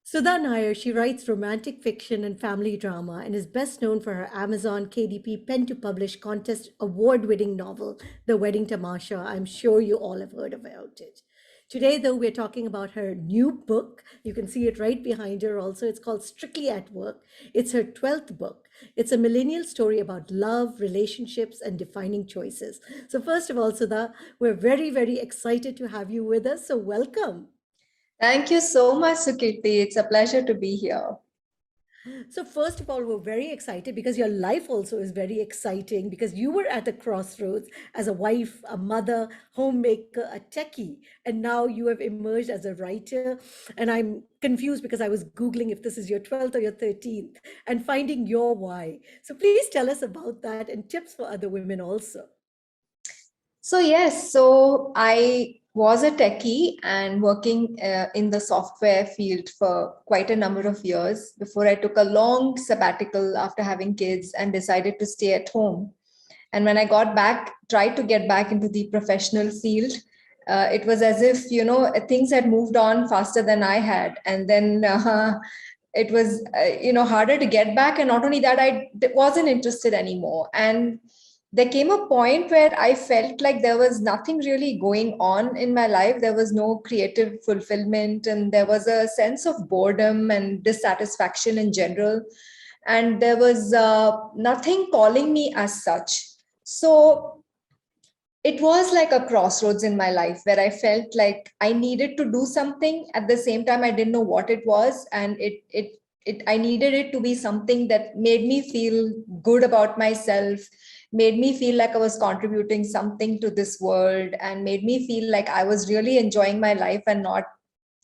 Sudha Nair, she writes romantic fiction and family drama and is best known for her Amazon KDP Pen to Publish contest award winning novel, The Wedding Tamasha. I'm sure you all have heard about it. Today, though, we're talking about her new book. You can see it right behind her also. It's called Strictly at Work. It's her 12th book. It's a millennial story about love, relationships, and defining choices. So, first of all, Sudha, we're very, very excited to have you with us. So, welcome. Thank you so much, Sukirti. It's a pleasure to be here. So, first of all, we're very excited because your life also is very exciting because you were at a crossroads as a wife, a mother, homemaker, a techie, and now you have emerged as a writer. And I'm confused because I was Googling if this is your 12th or your 13th and finding your why. So, please tell us about that and tips for other women also. So I was a techie and working in the software field for quite a number of years before I took a long sabbatical after having kids and decided to stay at home. And when I got back, tried to get back into the professional field, it was as if, things had moved on faster than I had. And then it was, harder to get back. And not only that, wasn't interested anymore. And there came a point where I felt like there was nothing really going on in my life. There was no creative fulfillment, and there was a sense of boredom and dissatisfaction in general. And there was nothing calling me as such. So it was like a crossroads in my life where I felt like I needed to do something. At the same time, I didn't know what it was, and I needed it to be something that made me feel good about myself, made me feel like I was contributing something to this world, and made me feel like I was really enjoying my life and not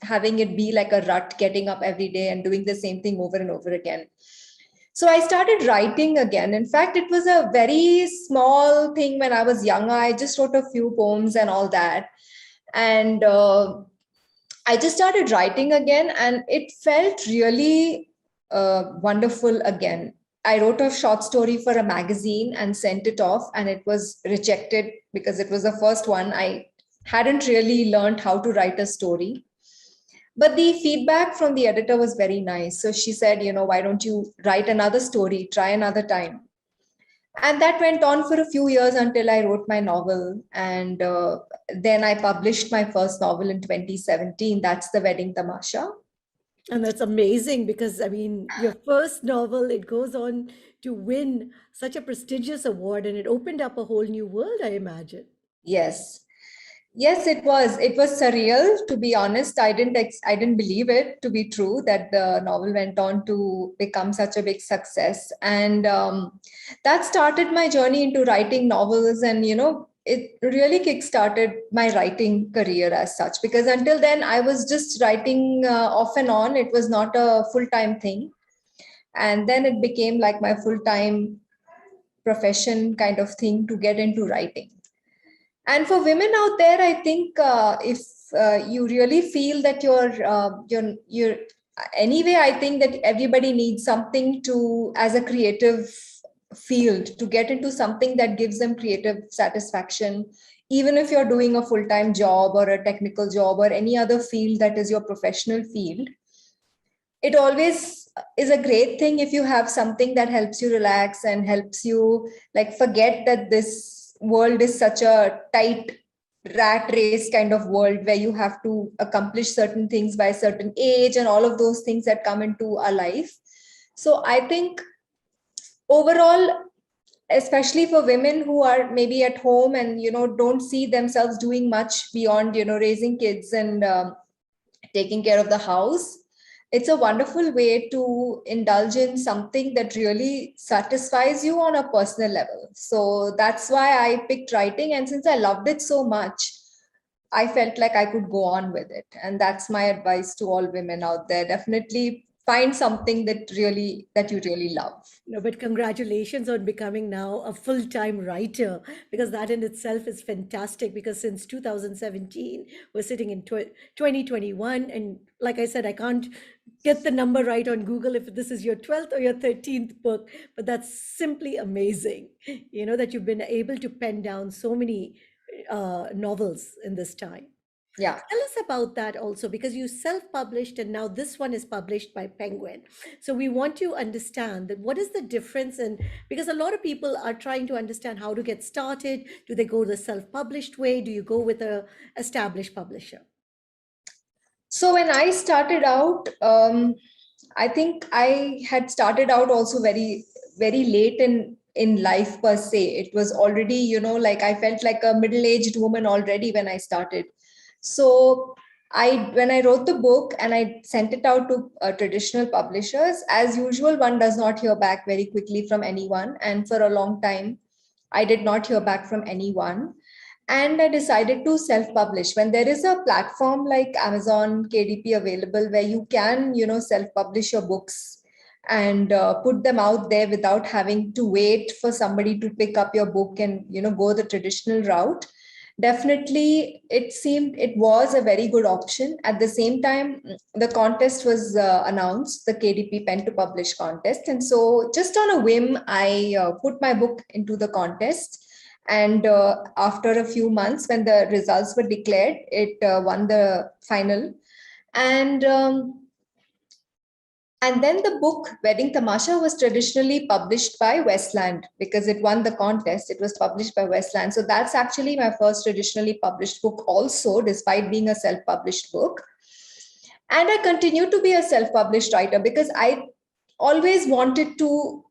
having it be like a rut, getting up every day and doing the same thing over and over again. So I started writing again. In fact, it was a very small thing when I was younger. I just wrote a few poems and all that. And I just started writing again, and it felt really wonderful again. I wrote a short story for a magazine and sent it off, and it was rejected because it was the first one. I hadn't really learned how to write a story. But the feedback from the editor was very nice. So she said, why don't you write another story, try another time? And that went on for a few years until I wrote my novel. And then I published my first novel in 2017. That's The Wedding Tamasha. And that's amazing because, I mean, your first novel, it goes on to win such a prestigious award and it opened up a whole new world, I imagine. Yes. Yes, it was. It was surreal, to be honest. I didn't believe it to be true that the novel went on to become such a big success, and that started my journey into writing novels. And it really kickstarted my writing career as such. Because until then, I was just writing off and on. It was not a full time thing, and then it became like my full time profession kind of thing to get into writing. And for women out there, I think if you really feel that you're anyway, I think that everybody needs something to as a creative field to get into something that gives them creative satisfaction. Even if you're doing a full-time job or a technical job or any other field that is your professional field, it always is a great thing if you have something that helps you relax and helps you like forget that this world is such a tight rat race kind of world where you have to accomplish certain things by a certain age and all of those things that come into our life. So I think overall, especially for women who are maybe at home and don't see themselves doing much beyond raising kids and taking care of the house, it's a wonderful way to indulge in something that really satisfies you on a personal level. So that's why I picked writing, and since I loved it so much, I felt like I could go on with it. And that's my advice to all women out there. Definitely find something that you really love. No, but congratulations on becoming now a full-time writer because that in itself is fantastic because since 2017 we're sitting in 2021 and like I said I can't get the number right on Google if this is your 12th or your 13th book, but that's simply amazing. That you've been able to pen down so many novels in this time. Yeah. Tell us about that also, because you self-published and now this one is published by Penguin. So we want to understand that what is the difference, and because a lot of people are trying to understand how to get started. Do they go the self-published way? Do you go with a established publisher? So when I started out, I think I had started out also very, very late in life per se. It was already, like I felt like a middle-aged woman already when I started. So when I wrote the book and I sent it out to traditional publishers, as usual, one does not hear back very quickly from anyone. And for a long time, I did not hear back from anyone. And I decided to self-publish. When there is a platform like Amazon KDP available where you can, self-publish your books and put them out there without having to wait for somebody to pick up your book and, go the traditional route, definitely it was a very good option. At the same time, the contest was announced, the KDP Pen to Publish contest. And so just on a whim, I put my book into the contest. And after a few months, when the results were declared, it won the final. And and then the book Wedding Tamasha was traditionally published by Westland because it won the contest. It was published by Westland. So that's actually my first traditionally published book, also, despite being a self published book. And I continue to be a self published writer because I always wanted to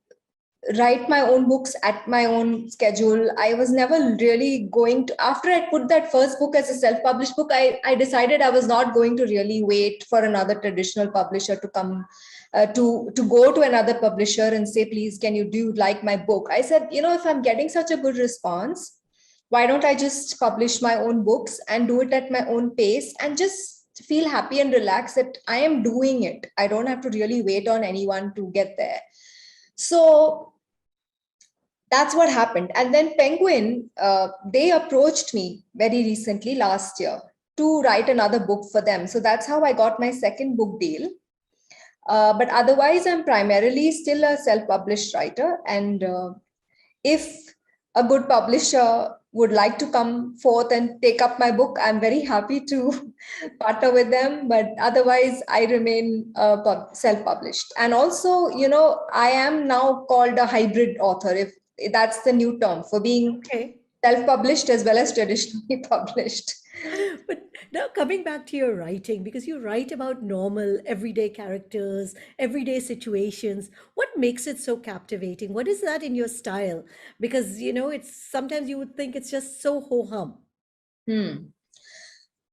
write my own books at my own schedule. I was never really going to, after I put that first book as a self-published book, I decided I was not going to really wait for another traditional publisher to come to go to another publisher and say, please, can you like my book? I said, if I'm getting such a good response, why don't I just publish my own books and do it at my own pace and just feel happy and relaxed that I am doing it. I don't have to really wait on anyone to get there. So that's what happened. And then Penguin, they approached me very recently last year to write another book for them. So that's how I got my second book deal. But otherwise, I'm primarily still a self-published writer. And if a good publisher would like to come forth and take up my book, I'm very happy to partner with them. But otherwise, I remain self-published. And also, I am now called a hybrid author, if that's the new term for being Okay. self-published as well as traditionally published. But now coming back to your writing, because you write about normal, everyday characters, everyday situations, what makes it so captivating? What is that in your style? Because, it's sometimes you would think it's just so ho hum. Hmm.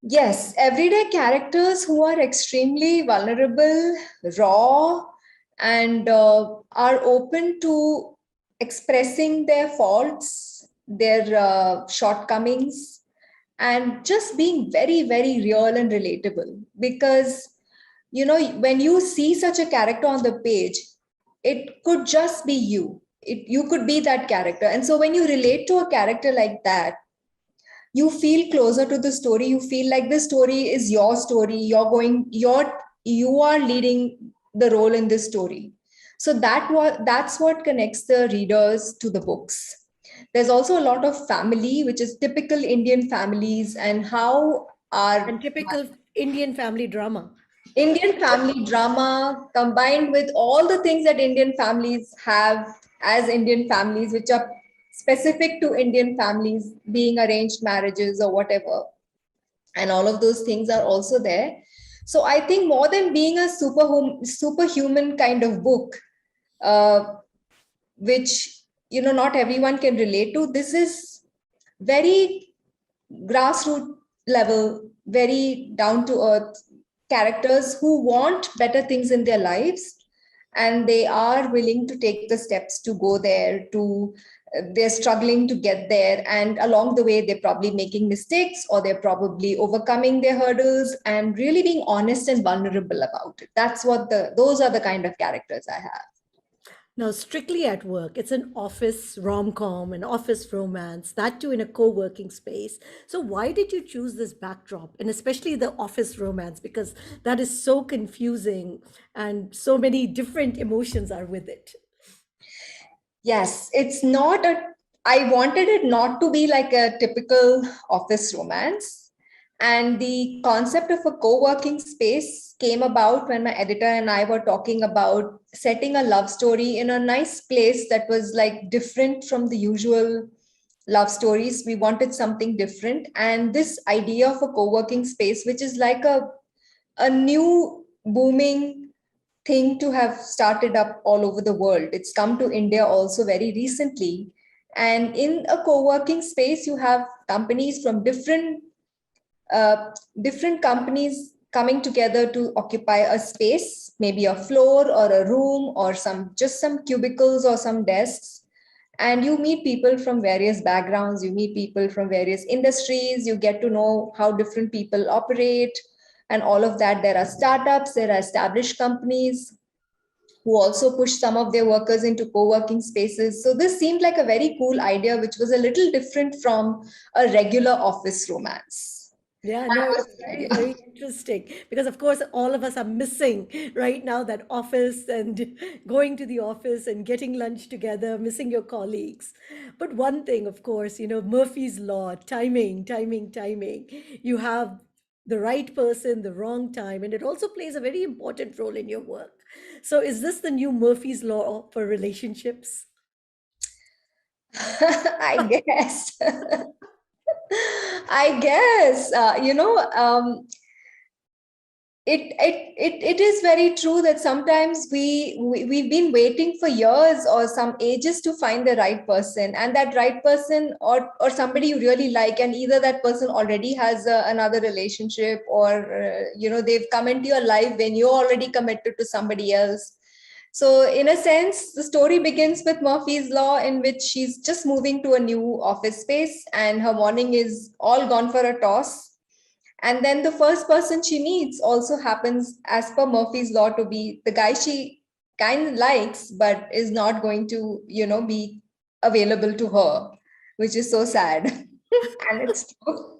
Yes, everyday characters who are extremely vulnerable, raw, and are open to expressing their faults, their shortcomings, and just being very, very real and relatable. Because, when you see such a character on the page, it could just be you. You could be that character. And so when you relate to a character like that, you feel closer to the story. You feel like the story is your story. You are leading the role in this story. So that's what connects the readers to the books. There's also a lot of family, which is typical Indian families, and how our And typical Indian family drama. Indian family drama combined with all the things that Indian families have as Indian families, which are specific to Indian families, being arranged marriages or whatever. And all of those things are also there. So I think more than being a superhuman kind of book, uh, which not everyone can relate to, this is very grassroots level, very down to earth characters who want better things in their lives, and they are willing to take the steps to go there to they're struggling to get there, and along the way they're probably making mistakes or they're probably overcoming their hurdles and really being honest and vulnerable about it. Those are the kind of characters I have. Now, Strictly at Work, it's an office rom-com, an office romance, that too in a co-working space. So why did you choose this backdrop, and especially the office romance? Because that is so confusing and so many different emotions are with it. Yes, it's not a I wanted it not to be like a typical office romance. And the concept of a co-working space came about when my editor and I were talking about setting a love story in a nice place that was like different from the usual love stories. We wanted something different. And this idea of a co-working space, which is like a new booming thing to have started up all over the world. It's come to India also very recently. And in a co-working space, you have companies from different companies coming together to occupy a space, maybe a floor or a room or some cubicles or some desks. And you meet people from various backgrounds, you meet people from various industries, you get to know how different people operate and all of that. There are startups, there are established companies who also push some of their workers into co-working spaces. So this seemed like a very cool idea, which was a little different from a regular office romance. Yeah, That no, was it's the very, idea. very interesting because, of course, all of us are missing right now that office and going to the office and getting lunch together, missing your colleagues. But one thing, of course, Murphy's Law, timing, timing, timing. You have the right person, the wrong time, and it also plays a very important role in your work. So, is this the new Murphy's Law for relationships? I guess. I guess, it is very true that sometimes we've been waiting for years or some ages to find the right person, and that right person or somebody you really like, and either that person already has another relationship, or they've come into your life when you're already committed to somebody else. So in a sense, the story begins with Murphy's Law, in which she's just moving to a new office space and her morning is all gone for a toss. And then the first person she meets also happens, as per Murphy's Law, to be the guy she kind of likes, but is not going to, be available to her, which is so sad. And it's true.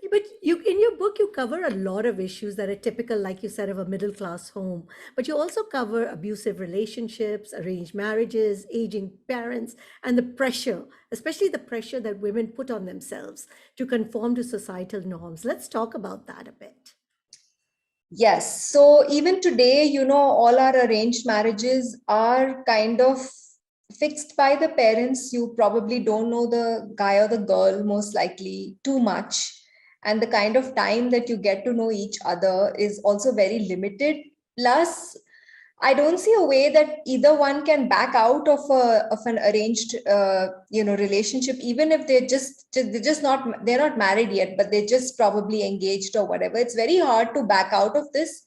But in your book, you cover a lot of issues that are typical, like you said, of a middle class home. But you also cover abusive relationships, arranged marriages, aging parents, and the pressure, especially the pressure that women put on themselves to conform to societal norms. Let's talk about that a bit. Yes. So even today, all our arranged marriages are kind of fixed by the parents. You probably don't know the guy or the girl, most likely, too much. And the kind of time that you get to know each other is also very limited. Plus, I don't see a way that either one can back out of an arranged relationship, even if they're not married yet, but they're just probably engaged or whatever. It's very hard to back out of this,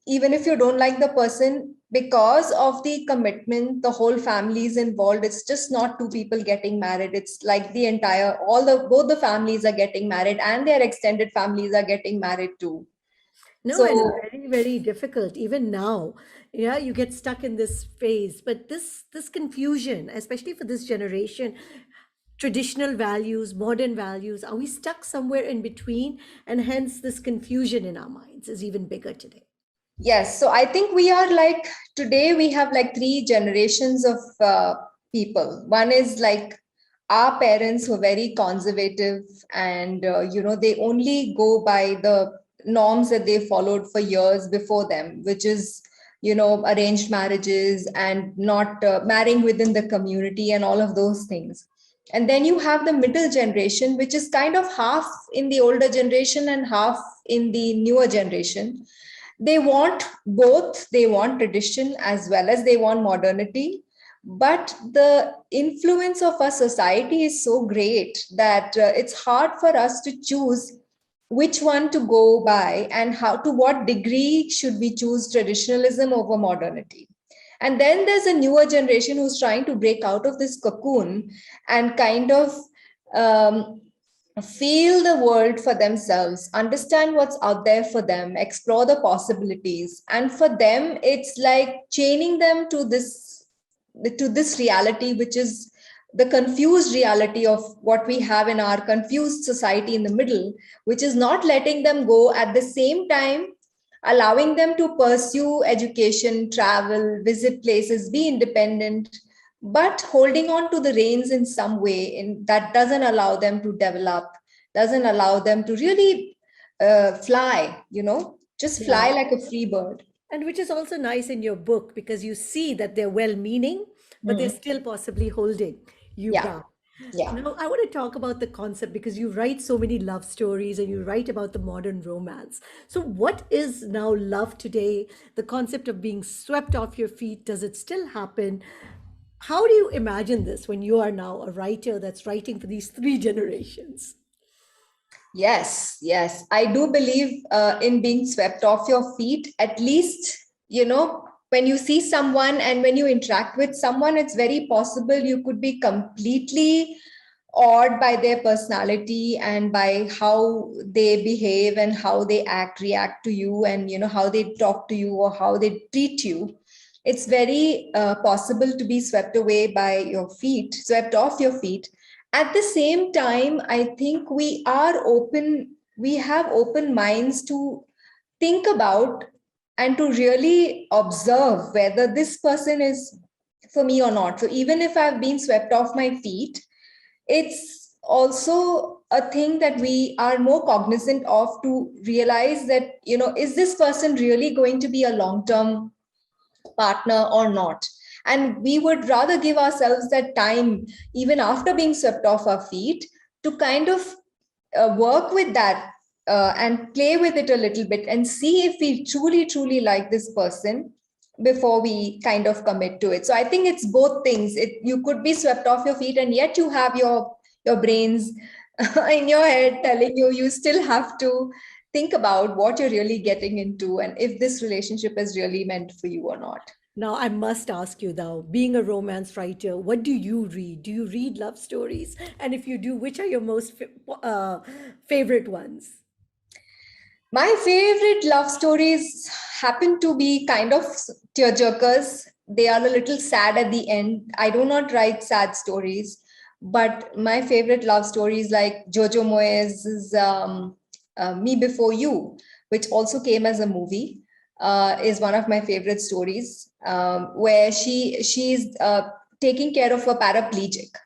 even if you don't like the person, because of the commitment. The whole family is involved. It's just not two people getting married. It's like the entire all the both the families are getting married and their extended families are getting married too. No, and it's So very, very difficult. Even now, yeah, you get stuck in this phase. But this confusion, especially for this generation, traditional values, modern values, are we stuck somewhere in between? And hence this confusion in our minds is even bigger today. yes, so I think we are like today we have like three generations of people. One is like our parents who are very conservative, and they only go by the norms that they followed for years before them, which is arranged marriages and not marrying within the community and all of those things. And then you have the middle generation, which is kind of half in the older generation and half in the newer generation. They want both. They want tradition as well as they want modernity, but the influence of our society is so great that it's hard for us to choose which one to go by, and how, to what degree should we choose traditionalism over modernity. And then there's a newer generation who's trying to break out of this cocoon and kind of um, feel the world for themselves, understand what's out there for them, explore the possibilities. And for them, it's like chaining them to this reality, which is the confused reality of what we have in our confused society in the middle, which is not letting them go, at the same time allowing them to pursue education, travel, visit places, be independent, but holding on to the reins in some way, in that doesn't allow them to develop doesn't allow them to really fly, just Yeah. fly like a free bird. And which is also nice in your book because you see that they're well meaning, but they're Hmm. still possibly holding you Yeah, back. yeah. Now, I want to talk about the concept because you write so many love stories and you write about the modern romance. So, what is now love today? The concept of being swept off your feet, does it still happen? How do you imagine this when you are now a writer that's writing for these three generations? Yes, yes. I do believe in being swept off your feet. At least, when you see someone and when you interact with someone, it's very possible you could be completely awed by their personality and by how they behave and how they react to you, and how they talk to you or how they treat you. It's very possible to be swept away by your feet, swept off your feet. At the same time, I think we have open minds to think about and to really observe whether this person is for me or not. So even if I've been swept off my feet, it's also a thing that we are more cognizant of, to realize that, is this person really going to be a long term partner or not? And we would rather give ourselves that time, even after being swept off our feet, to kind of work with that, and play with it a little bit and see if we truly, truly like this person before we kind of commit to it. So I think it's both things. You could be swept off your feet, and yet you have your brains in your head telling you still have to think about what you're really getting into and if this relationship is really meant for you or not. Now, I must ask you though, being a romance writer, what do you read? Do you read love stories? And if you do, which are your most favorite ones? My favorite love stories happen to be kind of tearjerkers. They are a little sad at the end. I do not write sad stories, but my favorite love stories, like Jojo Moyes' Me Before You, which also came as a movie, is one of my favorite stories, where she's taking care of a paraplegic,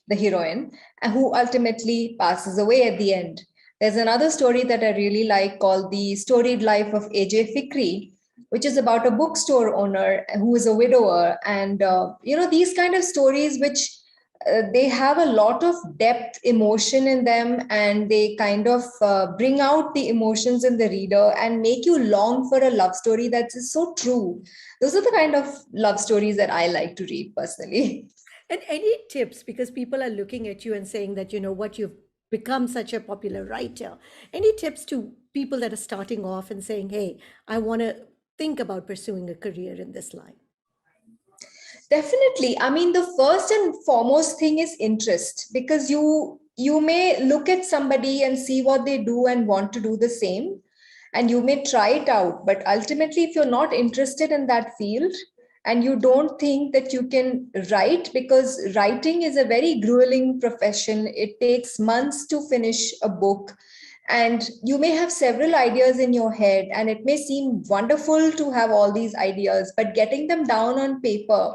the heroine, who ultimately passes away at the end. There's another story that I really like called The Storied Life of AJ Fikri, which is about a bookstore owner who is a widower. And, these kind of stories, which they have a lot of depth, emotion in them, and they kind of bring out the emotions in the reader and make you long for a love story that is so true. Those are the kind of love stories that I like to read personally. And any tips, because people are looking at you and saying that, you know what, you've become such a popular writer. Any tips to people that are starting off and saying, hey, I want to think about pursuing a career in this line? Definitely. I mean, the first and foremost thing is interest, because you may look at somebody and see what they do and want to do the same, and you may try it out. But ultimately, if you're not interested in that field and you don't think that you can write, because writing is a very grueling profession, it takes months to finish a book. And you may have several ideas in your head, and it may seem wonderful to have all these ideas, but getting them down on paper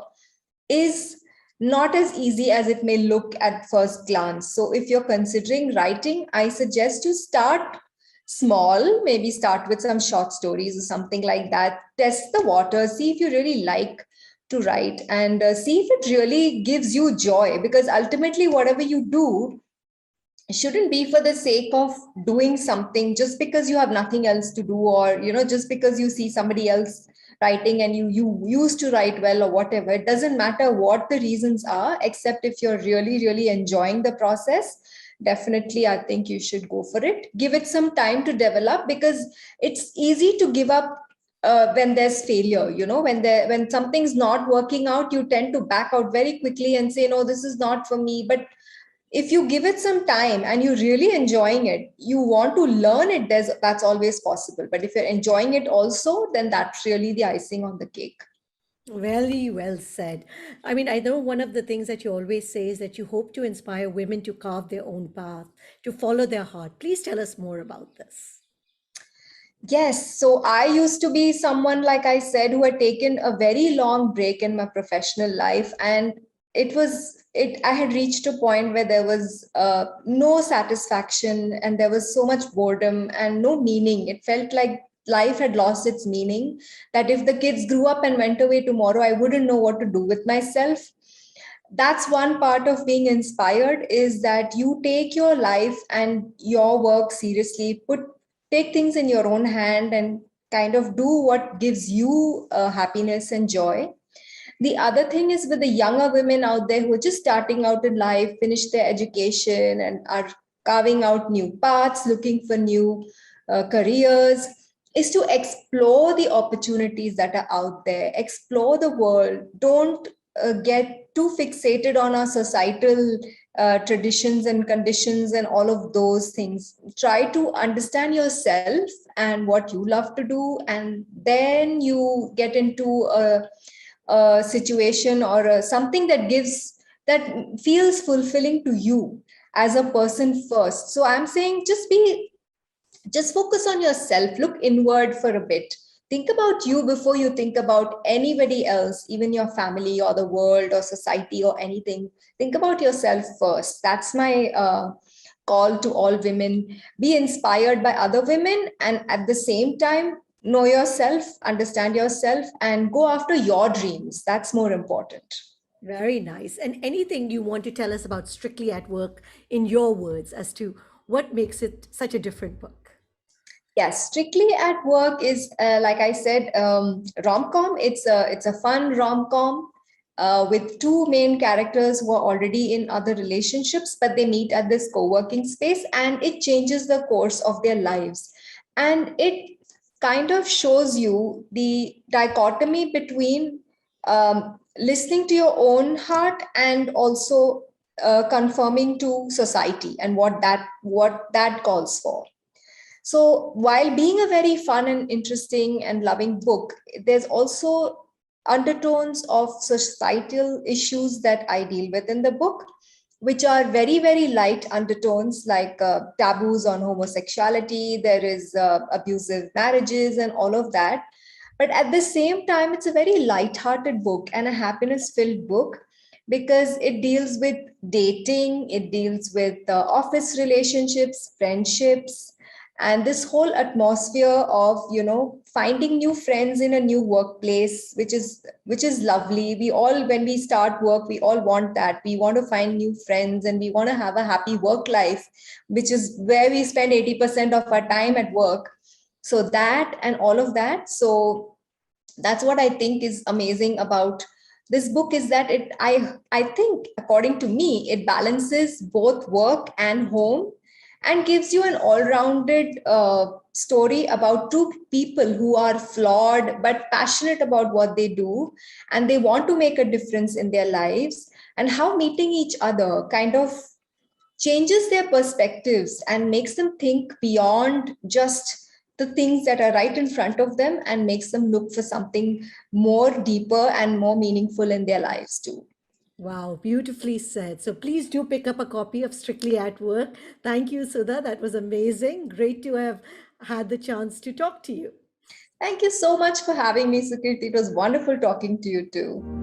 is not as easy as it may look at first glance. So, if you're considering writing, I suggest you start small, maybe start with some short stories or something like that. Test the water, see if you really like to write, and see if it really gives you joy, because ultimately, whatever you do shouldn't be for the sake of doing something just because you have nothing else to do, or just because you see somebody else writing and you used to write well or whatever. It doesn't matter what the reasons are, except if you're really, really enjoying the process. Definitely, I think you should go for it. Give it some time to develop, because it's easy to give up when there's failure. When something's not working out, you tend to back out very quickly and say, no, this is not for me. But if you give it some time and you're really enjoying it, you want to learn it, that's always possible. But if you're enjoying it also, then that's really the icing on the cake. Very well said. I mean, I know one of the things that you always say is that you hope to inspire women to carve their own path, to follow their heart. Please tell us more about this. Yes, so I used to be someone, like I said, who had taken a very long break in my professional life, and I had reached a point where there was no satisfaction, and there was so much boredom and no meaning. It felt like life had lost its meaning, that if the kids grew up and went away tomorrow, I wouldn't know what to do with myself. That's one part of being inspired, is that you take your life and your work seriously, take things in your own hand and kind of do what gives you happiness and joy. The other thing is, with the younger women out there who are just starting out in life, finished their education and are carving out new paths, looking for new careers, is to explore the opportunities that are out there, explore the world. Don't get too fixated on our societal traditions and conditions and all of those things. Try to understand yourself and what you love to do, and then you get into a situation or something that feels fulfilling to you as a person first. So I'm saying, just focus on yourself, look inward for a bit, think about you before you think about anybody else, even your family or the world or society or anything. Think about yourself first. That's my call to all women. Be inspired by other women, and at the same time, know yourself, understand yourself, and go after your dreams. That's more important. Very nice. And anything you want to tell us about Strictly at Work in your words as to what makes it such a different book? Yes, Strictly at Work is, like I said, rom-com. It's a fun rom-com with two main characters who are already in other relationships, but they meet at this co-working space, and it changes the course of their lives. And it kind of shows you the dichotomy between listening to your own heart and also conforming to society and what that calls for. So, while being a very fun and interesting and loving book, there's also undertones of societal issues that I deal with in the book, which are very, very light undertones, like taboos on homosexuality, there is abusive marriages, and all of that. But at the same time, it's a very light-hearted book and a happiness-filled book, because it deals with dating, it deals with office relationships, friendships, and this whole atmosphere of, finding new friends in a new workplace, which is lovely. We all, when we start work, we all want that. We want to find new friends, and we want to have a happy work life, which is where we spend 80% of our time at work. So that and all of that. So that's what I think is amazing about this book, is that I think, according to me, it balances both work and home, and gives you an all-rounded story about two people who are flawed but passionate about what they do, and they want to make a difference in their lives, and how meeting each other kind of changes their perspectives and makes them think beyond just the things that are right in front of them, and makes them look for something more deeper and more meaningful in their lives too. Wow, beautifully said. So please do pick up a copy of Strictly at Work. Thank you, Sudha. That was amazing. Great to have had the chance to talk to you. Thank you so much for having me, Sukirti. It was wonderful talking to you too.